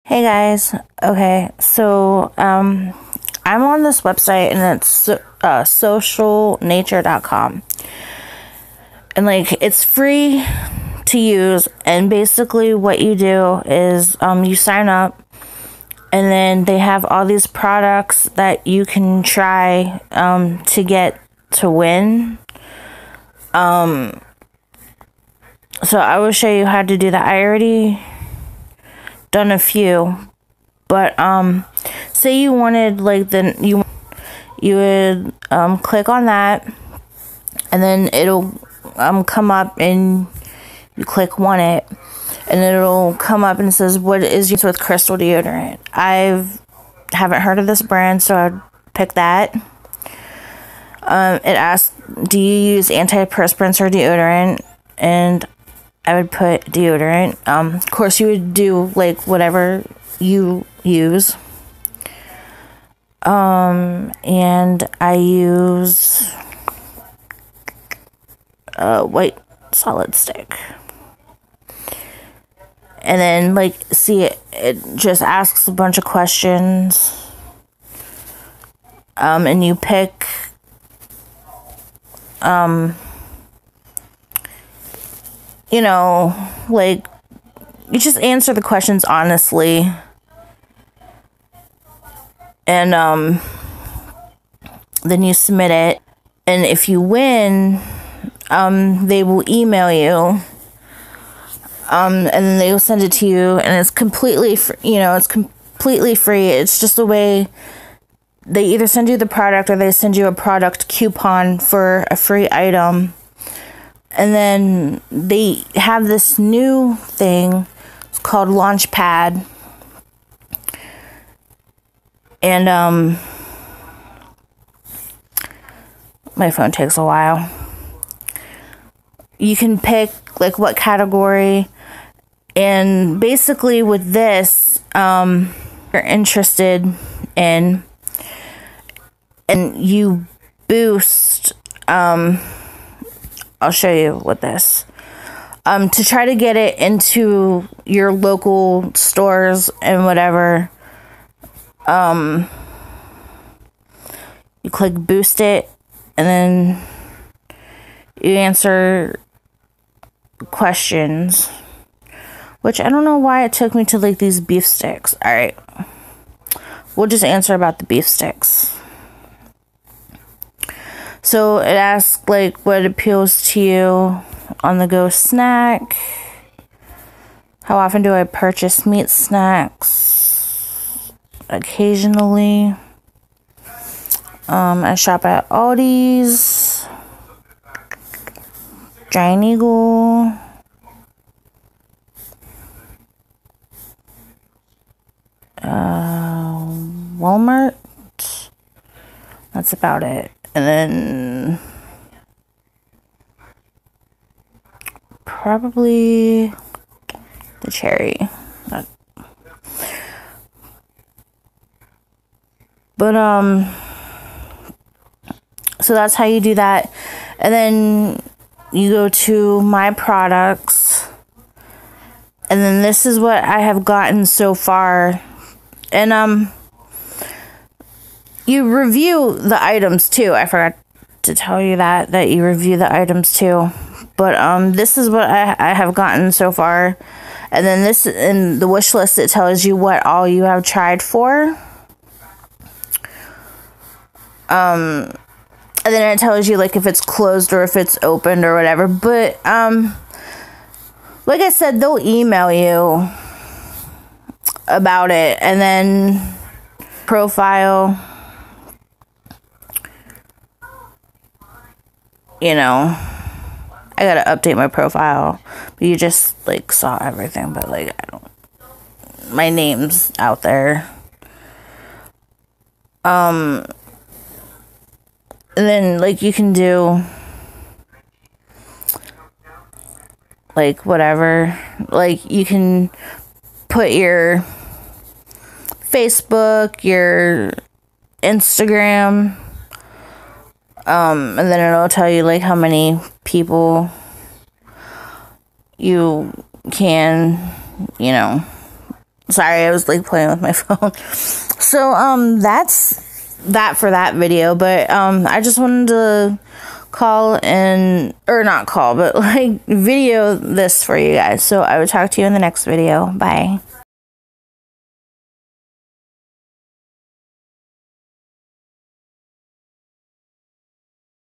Hey guys. Okay, so I'm on this website and it's socialnature.com. And like it's free to use, and basically what you do is you sign up, and then they have all these products that you can try to get to win. So I will show you how to do that. I already done a few, but say you wanted like you would click on that, and then it'll come up and you click want it, and it'll come up and it says what is used with crystal deodorant. Haven't heard of this brand, so I'd pick that. It asks, do you use antiperspirants or deodorant? And I would put deodorant. Of course, you would do like whatever you use. And I use white solid stick. And then like see it just asks a bunch of questions. And you pick you know, like, you just answer the questions honestly. And then you submit it. And if you win, they will email you. And then they will send it to you, and it's completely it's completely free. It's just the way they either send you the product or they send you a product coupon for a free item. And then they have this new thing. It's called Launchpad. And my phone takes a while. You can pick like what category, and basically with this you're interested in, and you boost I'll show you with this. To try to get it into your local stores and whatever, you click boost it, and then you answer questions, which I don't know why it took me to like these beef sticks. All right, we'll just answer about the beef sticks. So it asks like what appeals to you on the go snack. How often do I purchase meat snacks? Occasionally. I shop at Aldi's, Giant Eagle, Walmart. That's about it. And then probably the cherry. But so that's how you do that. And then you go to my products, and then this is what I have gotten so far. And you review the items too. I forgot to tell you that you review the items too. But this is what I have gotten so far. And then this, in the wish list, it tells you what all you have tried for. And then it tells you like if it's closed or if it's opened or whatever. But like I said, they'll email you about it. And then profile, I gotta update my profile. But you just like saw everything, but like my name's out there. And then like you can do like whatever. Like you can put your Facebook, your Instagram, and then it'll tell you like how many people you can, Sorry, I was like playing with my phone. So that's that for that video, but I just wanted to call and, or not call, but like video this for you guys. So I would talk to you in the next video. Bye.